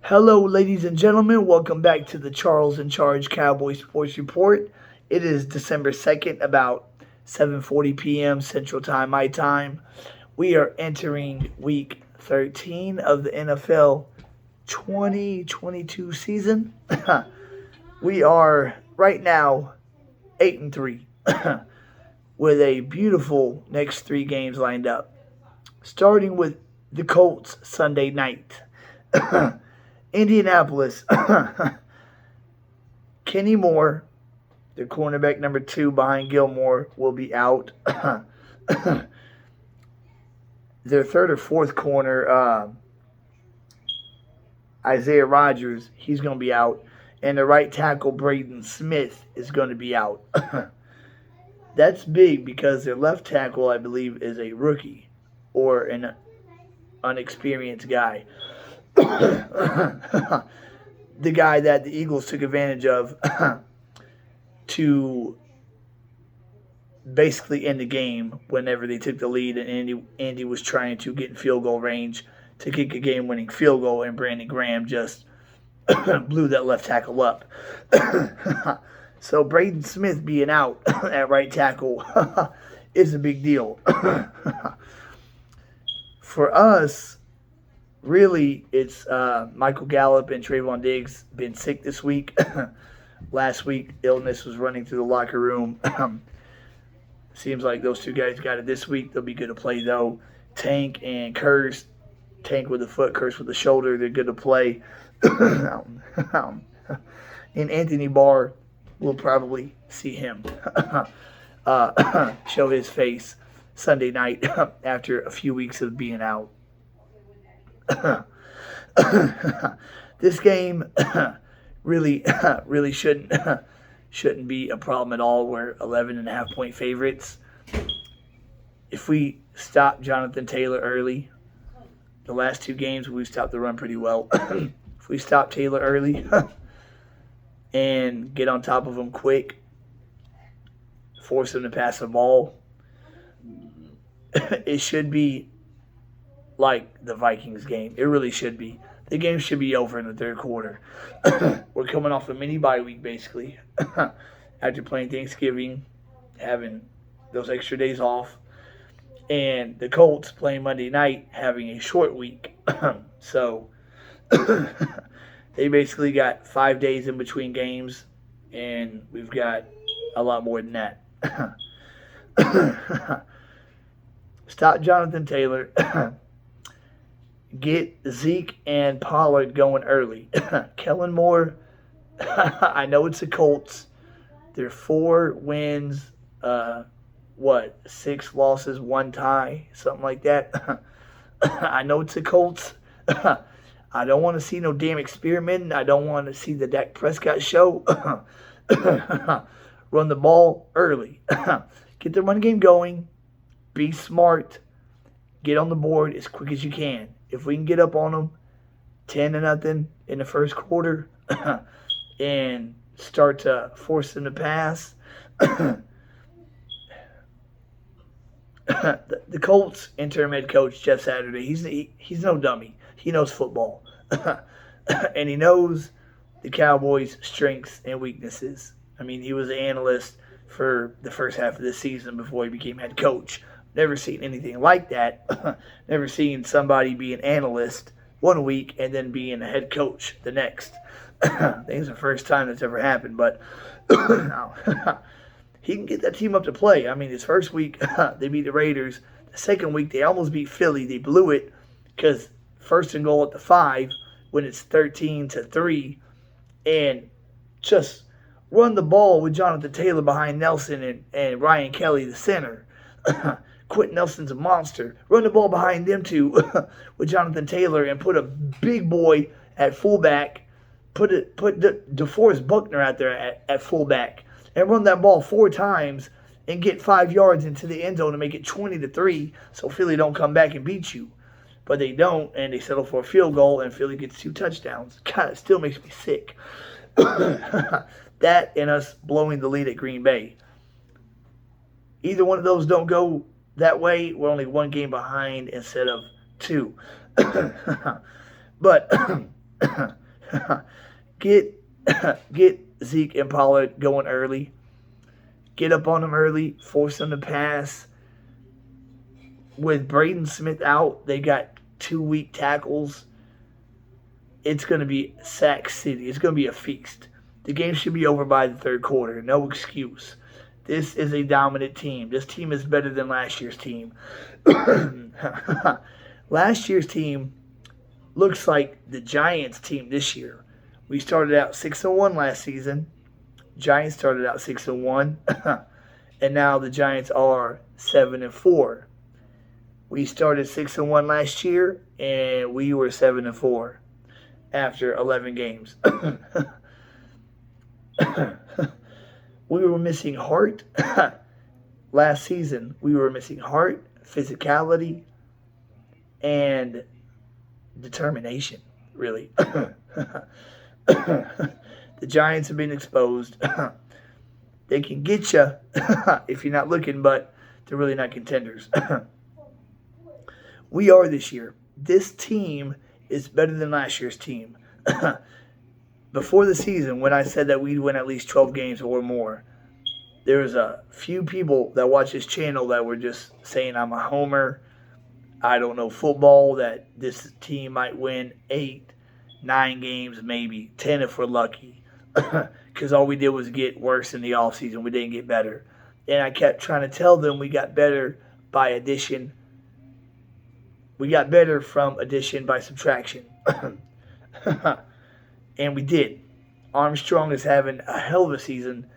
Hello, ladies and gentlemen. Welcome back to the Charles in Charge Cowboys Sports Report. It is December 2nd, about 7:40 p.m. Central Time, my time. We are entering week 13 of the NFL 2022 season. We are right now 8-3 with a beautiful next three games lined up. Starting with the Colts Sunday night. Indianapolis. Kenny Moore, the cornerback number 2 behind Gilmore, will be out. Their third or fourth corner, Isaiah Rodgers, he's going to be out. And the right tackle, Braden Smith, is going to be out. That's big because their left tackle, I believe, is a rookie or an unexperienced guy. The guy that the Eagles took advantage of to basically end the game whenever they took the lead and Andy was trying to get in field goal range to kick a game-winning field goal, and Brandon Graham just blew that left tackle up. So Braden Smith being out at right tackle is a big deal. For us, really, it's Michael Gallup and Trayvon Diggs been sick this week. Last week, illness was running through the locker room. Seems like those two guys got it this week. They'll be good to play, though. Tank and Curse. Tank with the foot, Curse with the shoulder. They're good to play. And Anthony Barr, we'll probably see him show his face Sunday night after a few weeks of being out. This game really shouldn't be a problem at all. We're 11.5-point favorites. If we stop Jonathan Taylor early, the last two games we've stopped the run pretty well. If we stop Taylor early and get on top of him quick, force him to pass the ball, it should be like the Vikings game. It really should be. The game should be over in the third quarter. We're coming off a mini bye week, basically. After playing Thanksgiving, having those extra days off. And the Colts playing Monday night, having a short week. So, they basically got 5 days in between games. And we've got a lot more than that. Stop Jonathan Taylor. Get Zeke and Pollard going early. Kellen Moore, I know it's the Colts. They're 4 wins, 6 losses, 1 tie, something like that. I know it's the Colts. I don't want to see no damn experiment. I don't want to see the Dak Prescott show. Run the ball early. Get the run game going. Be smart. Get on the board as quick as you can. If we can get up on them 10-0 in the first quarter and start to force them to pass, the Colts interim head coach Jeff Saturday, he's no dummy. He knows football. And he knows the Cowboys' strengths and weaknesses. I mean, he was an analyst for the first half of the season before he became head coach. Never seen anything like that. Never seen somebody be an analyst one week and then being a head coach the next. I think it's the first time that's ever happened, but he can get that team up to play. I mean, his first week, they beat the Raiders. The second week, they almost beat Philly. They blew it because first and goal at the 5 when it's 13-3, and just run the ball with Jonathan Taylor behind Nelson and Ryan Kelly, the center. Quentin Nelson's a monster. Run the ball behind them two with Jonathan Taylor and put a big boy at fullback. Put DeForest Buckner out there at fullback and run that ball 4 times and get 5 yards into the end zone to make it 20-3 so Philly don't come back and beat you. But they don't, and they settle for a field goal, and Philly gets 2 touchdowns. God, it still makes me sick. That and us blowing the lead at Green Bay. Either one of those don't go that way, we're only 1 game behind instead of 2. But Get get Zeke and Pollard going early. Get up on them early. Force them to pass. With Braden Smith out, they got 2 weak tackles. It's going to be Sack City. It's going to be a feast. The game should be over by the third quarter. No excuse. This is a dominant team. This team is better than last year's team. Last year's team looks like the Giants team this year. We started out 6-1 last season. Giants started out 6-1. And now the Giants are 7-4. We started 6-1 last year, and we were 7-4 after 11 games. We were missing heart last season. We were missing heart, physicality, and determination, really. The Giants have been exposed. They can get you if you're not looking, but they're really not contenders. We are this year. This team is better than last year's team. Before the season, when I said that we'd win at least 12 games or more, there was a few people that watch this channel that were just saying I'm a homer. I don't know football, that this team might win 8, 9 games, maybe 10 if we're lucky. Because all we did was get worse in the offseason. We didn't get better. And I kept trying to tell them we got better by addition. We got better from addition by subtraction. And we did. Armstrong is having a hell of a season.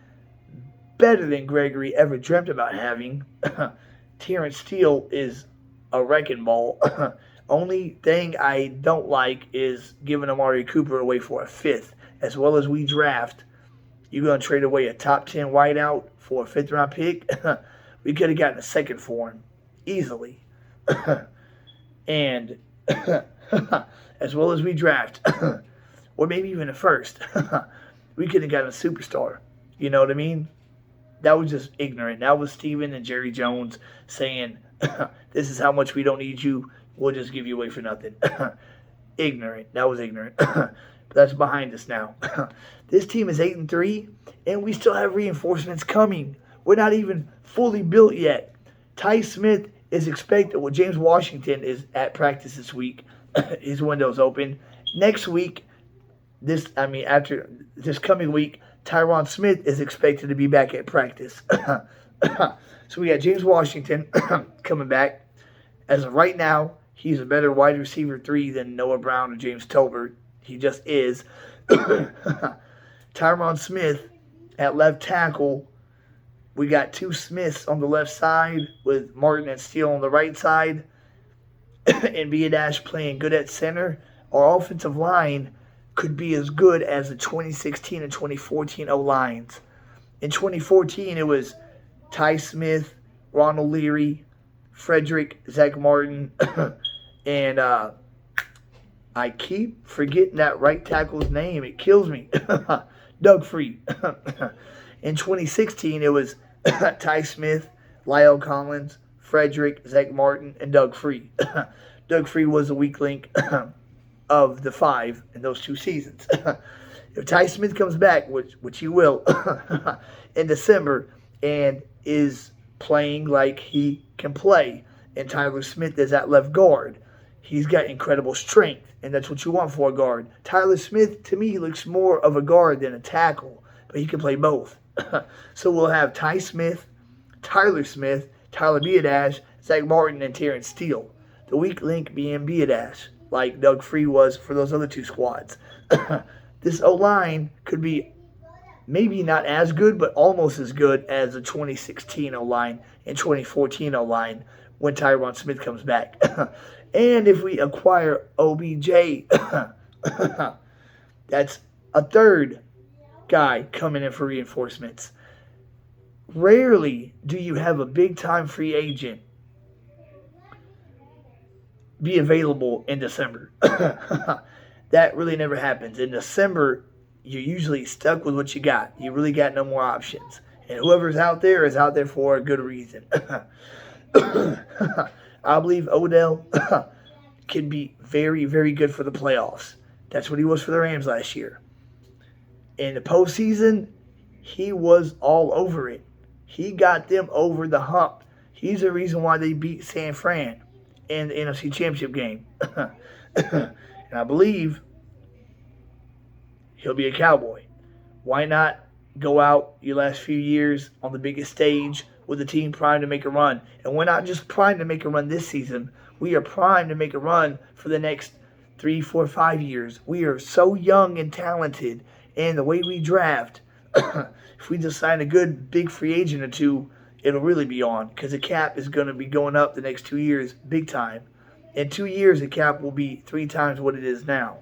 Better than Gregory ever dreamt about having. Terrence Steele is a wrecking ball. Only thing I don't like is giving Amari Cooper away for a 5th. As well as we draft, you're going to trade away a top 10 wideout for a 5th round pick? We could have gotten a 2nd for him. Easily. And as well as we draft, or maybe even a 1st, we could have gotten a superstar. You know what I mean? That was just ignorant. That was Steven and Jerry Jones saying, this is how much we don't need you. We'll just give you away for nothing. Ignorant. That was ignorant. But that's behind us now. This team is 8-3, and we still have reinforcements coming. We're not even fully built yet. Ty Smith is expected. Well, James Washington is at practice this week. His window's open. Next week, after this coming week, Tyron Smith is expected to be back at practice. So we got James Washington coming back. As of right now, he's a better wide receiver 3 than Noah Brown or James Tolbert. He just is. Tyron Smith at left tackle. We got 2 Smiths on the left side with Martin and Steele on the right side. And Biadash playing good at center. Our offensive line could be as good as the 2016 and 2014 O-lines. In 2014, it was Ty Smith, Ronald Leary, Frederick, Zach Martin, and I keep forgetting that right tackle's name. It kills me. Doug Free. In 2016, it was Ty Smith, Lyle Collins, Frederick, Zach Martin, and Doug Free. Doug Free was a weak link of the 5 in those 2 seasons. If Ty Smith comes back, which he will, in December, and is playing like he can play, and Tyler Smith is at left guard, he's got incredible strength, and that's what you want for a guard. Tyler Smith, to me, looks more of a guard than a tackle, but he can play both. So we'll have Ty Smith, Tyler Smith, Tyler Biadash, Zach Martin, and Terrence Steele. The weak link being Biadash, like Doug Free was for those other 2 squads. This O-line could be maybe not as good, but almost as good as the 2016 O-line and 2014 O-line when Tyron Smith comes back. And if we acquire OBJ, that's a 3rd guy coming in for reinforcements. Rarely do you have a big-time free agent be available in December. That really never happens. In December, you're usually stuck with what you got. You really got no more options. And whoever's out there is out there for a good reason. I believe Odell can be very, very good for the playoffs. That's what he was for the Rams last year. In the postseason, he was all over it. He got them over the hump. He's the reason why they beat San Fran in the NFC Championship game. And I believe he'll be a Cowboy. Why not go out your last few years on the biggest stage with the team primed to make a run? And we're not just primed to make a run this season. We are primed to make a run for the next 3, 4, 5 years. We are so young and talented. And the way we draft, if we just sign a good big free agent or two, it'll really be on. Because the cap is going to be going up the next 2 years big time. In 2 years, the cap will be 3 times what it is now.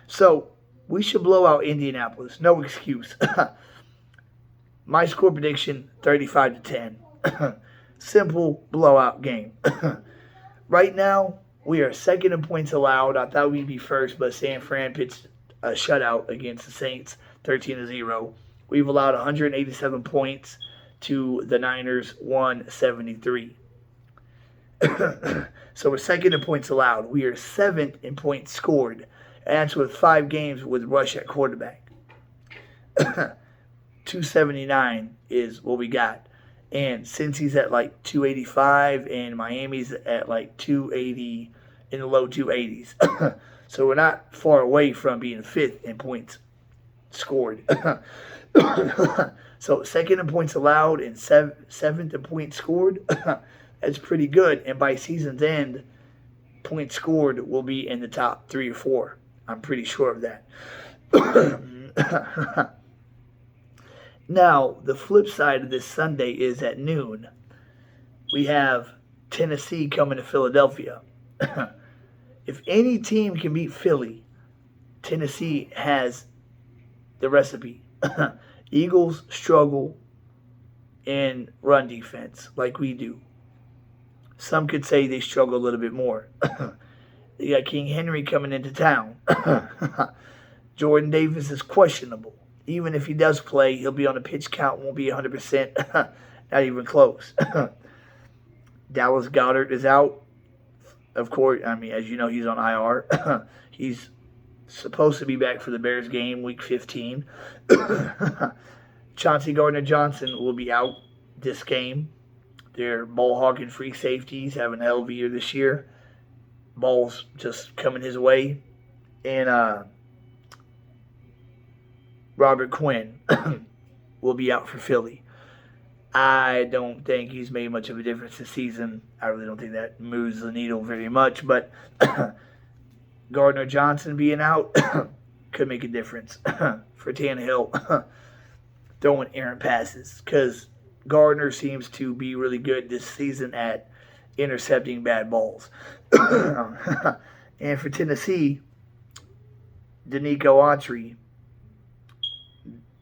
So, we should blow out Indianapolis. No excuse. My score prediction, 35-10. Simple blowout game. Right now, we are second in points allowed. I thought we'd be first, but San Fran pitched a shutout against the Saints, 13-0. We've allowed 187 points to the Niners, 173. So we're second in points allowed. We are seventh in points scored. And that's with 5 games with Rush at quarterback. 279 is what we got. And since he's at like 285 and Miami's at like 280 in the low 280s. So we're not far away from being fifth in points scored. So second in points allowed and seventh in points scored. That's pretty good. And by season's end, points scored will be in the top 3 or 4. I'm pretty sure of that. Now, the flip side of this Sunday is at noon. We have Tennessee coming to Philadelphia. If any team can beat Philly, Tennessee has the recipe. Eagles struggle in run defense like we do. Some could say they struggle a little bit more. They got King Henry coming into town. Jordan Davis is questionable. Even if he does play, he'll be on a pitch count, won't be 100%. Not even close. Dallas Goedert is out. Of course, I mean, as you know, he's on IR. He's supposed to be back for the Bears game, week 15. Chauncey Gardner-Johnson will be out this game. They're ball-hawking free safeties, having a hell of a year this year. Ball's just coming his way. And Robert Quinn will be out for Philly. I don't think he's made much of a difference this season. I really don't think that moves the needle very much. But Gardner-Johnson being out could make a difference for Tannehill throwing errant passes. Because Gardner seems to be really good this season at intercepting bad balls. And for Tennessee, Danico Autry,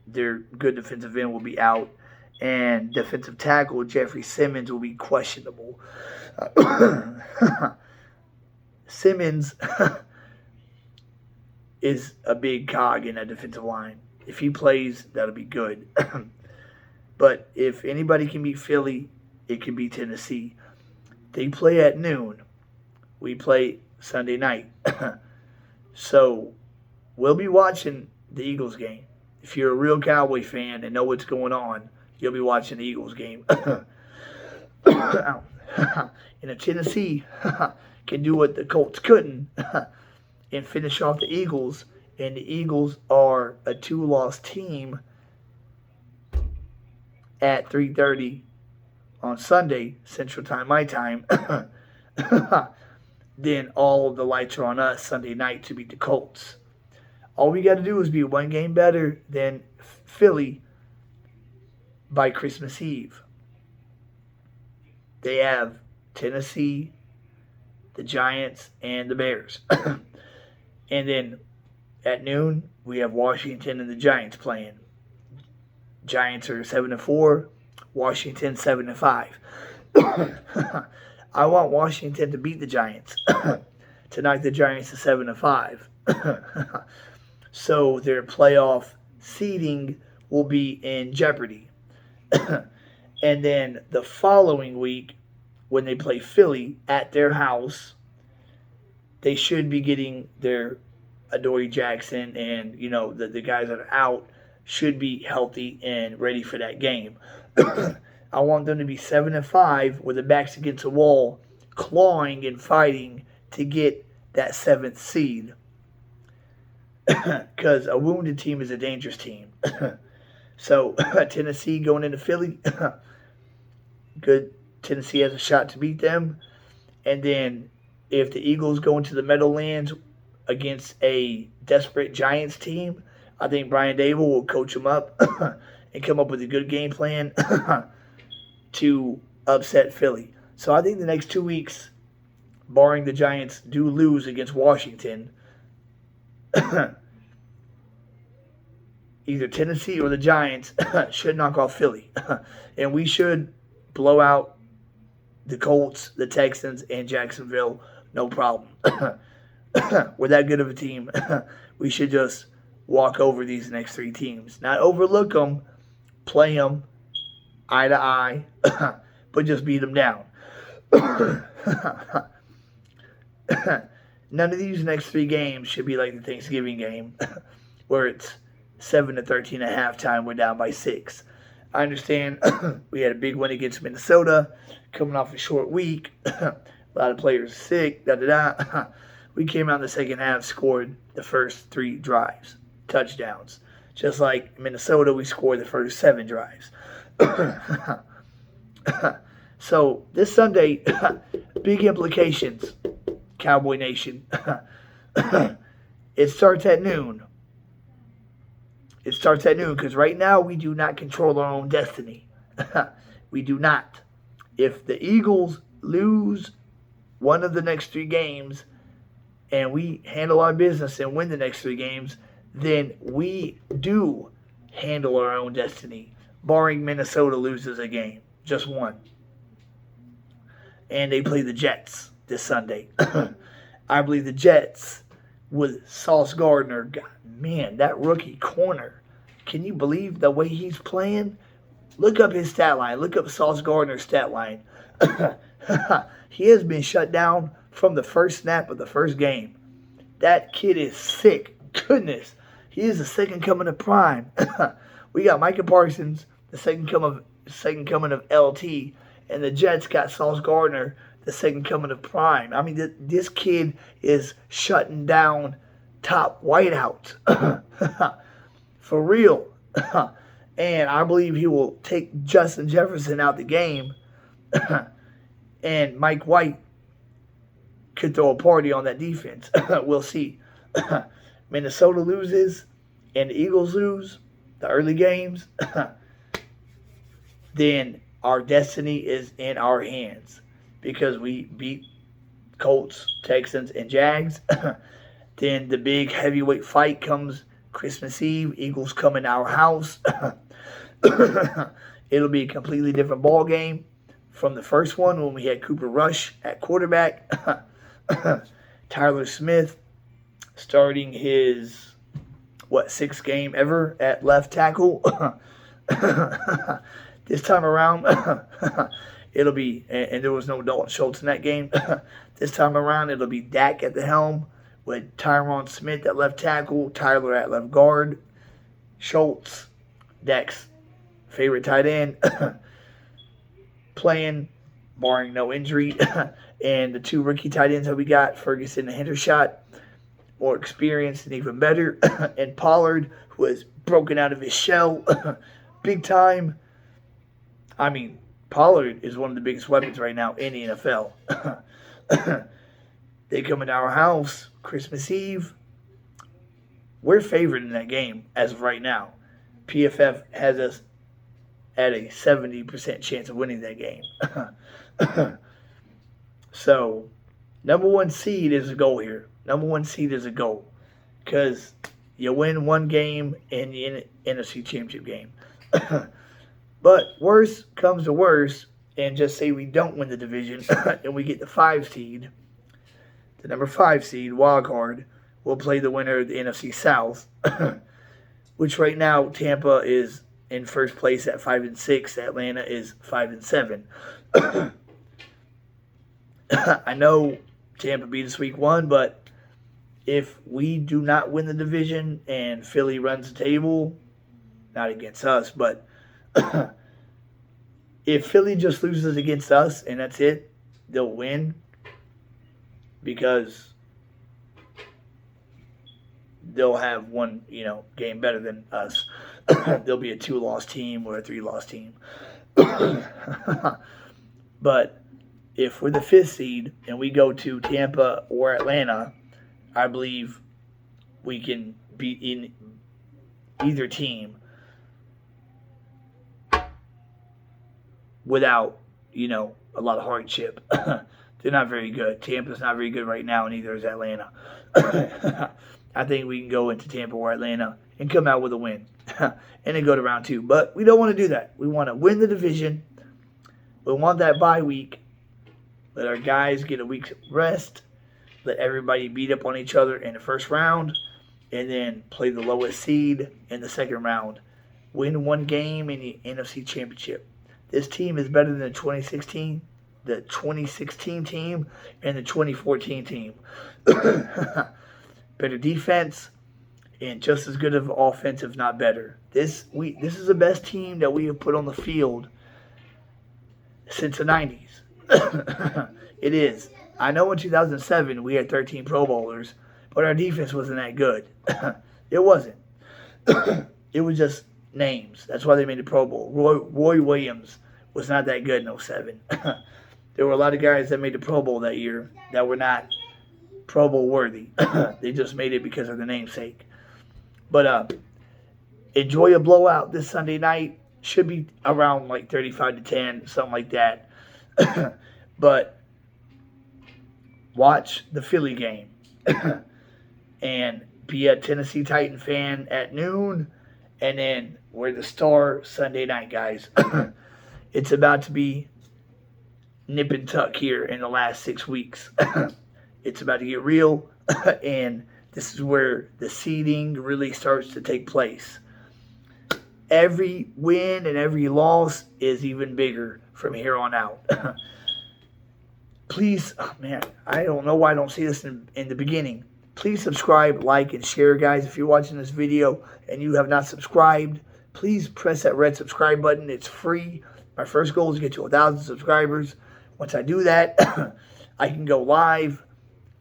their good defensive end, will be out. And defensive tackle Jeffrey Simmons will be questionable. Simmons is a big cog in that defensive line. If he plays, that'll be good. But if anybody can beat Philly, it can be Tennessee. They play at noon. We play Sunday night. So we'll be watching the Eagles game. If you're a real Cowboy fan and know what's going on, you'll be watching the Eagles game. And if Tennessee can do what the Colts couldn't and finish off the Eagles, and the Eagles are a 2-loss team at 3:30 on Sunday, Central Time, my time, then all of the lights are on us Sunday night to beat the Colts. All we got to do is be 1 game better than Philly by Christmas Eve. They have Tennessee, the Giants, and the Bears. And then at noon, we have Washington and the Giants playing. Giants are 7-4, Washington 7-5. I want Washington to beat the Giants to knock the Giants to 7-5. So their playoff seeding will be in jeopardy. And then the following week, when they play Philly at their house, they should be getting their Adoree Jackson and the guys that are out should be healthy and ready for that game. I want them to be 7-5 with their backs against the wall, clawing and fighting to get that 7th seed. Because a wounded team is a dangerous team. So Tennessee going into Philly, good. Tennessee has a shot to beat them. And then if the Eagles go into the Meadowlands against a desperate Giants team, I think Brian Dable will coach them up and come up with a good game plan to upset Philly. So I think the next 2 weeks, barring the Giants do lose against Washington, either Tennessee or the Giants should knock off Philly. And we should blow out the Colts, the Texans, and Jacksonville, no problem. We're that good of a team. We should just walk over these next 3 teams. Not overlook them, play them eye to eye, but just beat them down. None of these next 3 games should be like the Thanksgiving game, where it's 7-13 at halftime. We're down by 6. I understand we had a big win against Minnesota, coming off a short week. A lot of players sick. We came out in the second half, scored the first 3 drives, touchdowns. Just like Minnesota, we scored the first 7 drives. So this Sunday, big implications, Cowboy Nation. It starts at noon. It starts at noon because right now we do not control our own destiny. We do not. If the Eagles lose one of the next 3 games and we handle our business and win the next 3 games, then we do handle our own destiny, barring Minnesota loses a game, just one. And they play the Jets this Sunday. I believe the Jets with Sauce Gardner. God, man, that rookie corner. Can you believe the way he's playing? Look up his stat line. Look up Sauce Gardner's stat line. He has been shut down from the first snap of the first game. That kid is sick. Goodness. He is the second coming of Prime. We got Micah Parsons, the second coming of LT, and the Jets got Sauce Gardner, the second coming of Prime. I mean, this kid is shutting down top whiteouts. For real. And I believe he will take Justin Jefferson out the game. And Mike White could throw a party on that defense. We'll see. Minnesota loses and the Eagles lose the early games. Then our destiny is in our hands because we beat Colts, Texans, and Jags. Then the big heavyweight fight comes Christmas Eve. Eagles come in our house. It'll be a completely different ball game from the first one when we had Cooper Rush at quarterback. Tyler Smith starting his, 6th game ever at left tackle. This time around, it'll be, and there was no Dalton Schultz in that game. This time around, it'll be Dak at the helm with Tyron Smith at left tackle, Tyler at left guard, Schultz, Dak's favorite tight end, playing, barring no injury. And the 2 rookie tight ends that we got, Ferguson and Hendershot, more experienced and even better. And Pollard, who has broken out of his shell big time. I mean, Pollard is one of the biggest weapons right now in the NFL. They come into our house Christmas Eve. We're favored in that game as of right now. PFF has us at a 70% chance of winning that game. So, number 1 seed is a goal here. Number 1 seed is a goal. Because you win one game in the NFC Championship game. But worse comes to worse, and just say we don't win the division and we get the 5 seed. The number 5 seed, wild card, will play the winner of the NFC South. Which right now, Tampa is in first place at 5-6. Atlanta is 5-7. I know Tampa beat us week 1, but if we do not win the division and Philly runs the table, not against us, but if Philly just loses against us and that's it, they'll win because they'll have one, game better than us. They'll be a 2-loss team or a 3-loss team. But if we're the 5th seed and we go to Tampa or Atlanta, I believe we can beat in either team without, a lot of hardship. They're not very good. Tampa's not very good right now, and neither is Atlanta. I think we can go into Tampa or Atlanta and come out with a win and then go to round 2. But we don't want to do that. We want to win the division. We want that bye week. Let our guys get a week's rest. Let everybody beat up on each other in the first round. And then play the lowest seed in the second round. Win one game in the NFC Championship. This team is better than the 2016 team and the 2014 team. Better defense and just as good of offense, if not better. This is the best team that we have put on the field since the 90s. It is. I know in 2007 we had 13 Pro Bowlers, but our defense wasn't that good. It wasn't. It was just names. That's why they made the Pro Bowl. Roy Williams was not that good in 07. There were a lot of guys that made the Pro Bowl that year that were not Pro Bowl worthy. They just made it because of the namesake. But enjoy a blowout this Sunday night. Should be around like 35-10, something like that. But watch the Philly game. And be a Tennessee Titan fan at noon. And then we're the Star Sunday night, guys. It's about to be nip and tuck here in the last 6 weeks. It's about to get real. And this is where the seeding really starts to take place. Every win and every loss is even bigger from here on out. Please, I don't know why I don't see this in the beginning. Please subscribe, like, and share, guys. If you're watching this video and you have not subscribed, please press that red subscribe button. It's free. My first goal is to get to 1,000 subscribers. Once I do that, I can go live.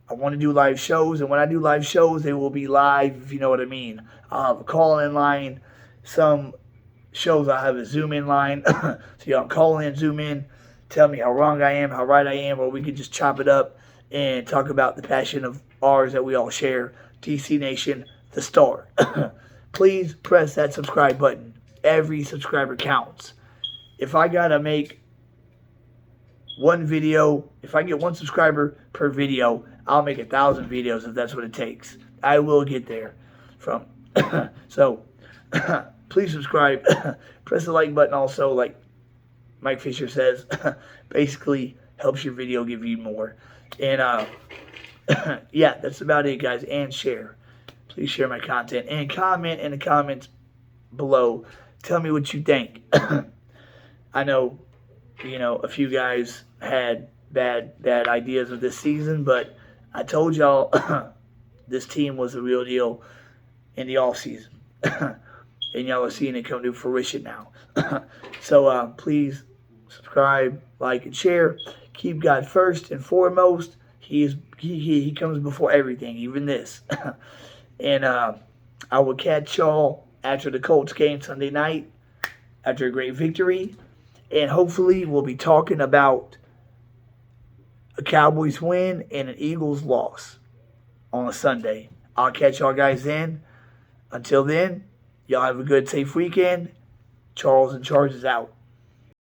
I want to do live shows, and when I do live shows, they will be live, if you know what I mean. I'll have a call-in line. Some shows I'll have a Zoom-in line. So y'all call in, Zoom in, tell me how wrong I am, how right I am, or we can just chop it up and talk about the passion of ours that we all share. DC Nation, the Star. Please press that subscribe button. Every subscriber counts. If I gotta make one video, if I get one subscriber per video, I'll make 1,000 videos if that's what it takes. I will get there. So please subscribe. Press the like button also, like Mike Fisher says. Basically helps your video give you more. And yeah, that's about it, guys. And share. Please share my content and comment in the comments below. Tell me what you think. I know, a few guys had bad ideas of this season, but I told y'all this team was the real deal in the offseason. And y'all are seeing it come to fruition now. So please subscribe, like, and share. Keep God first and foremost. He comes before everything, even this. And I will catch y'all after the Colts game Sunday night, after a great victory. And hopefully we'll be talking about a Cowboys win and an Eagles loss on a Sunday. I'll catch y'all guys then. Until then, y'all have a good, safe weekend. Charles and Charge is out.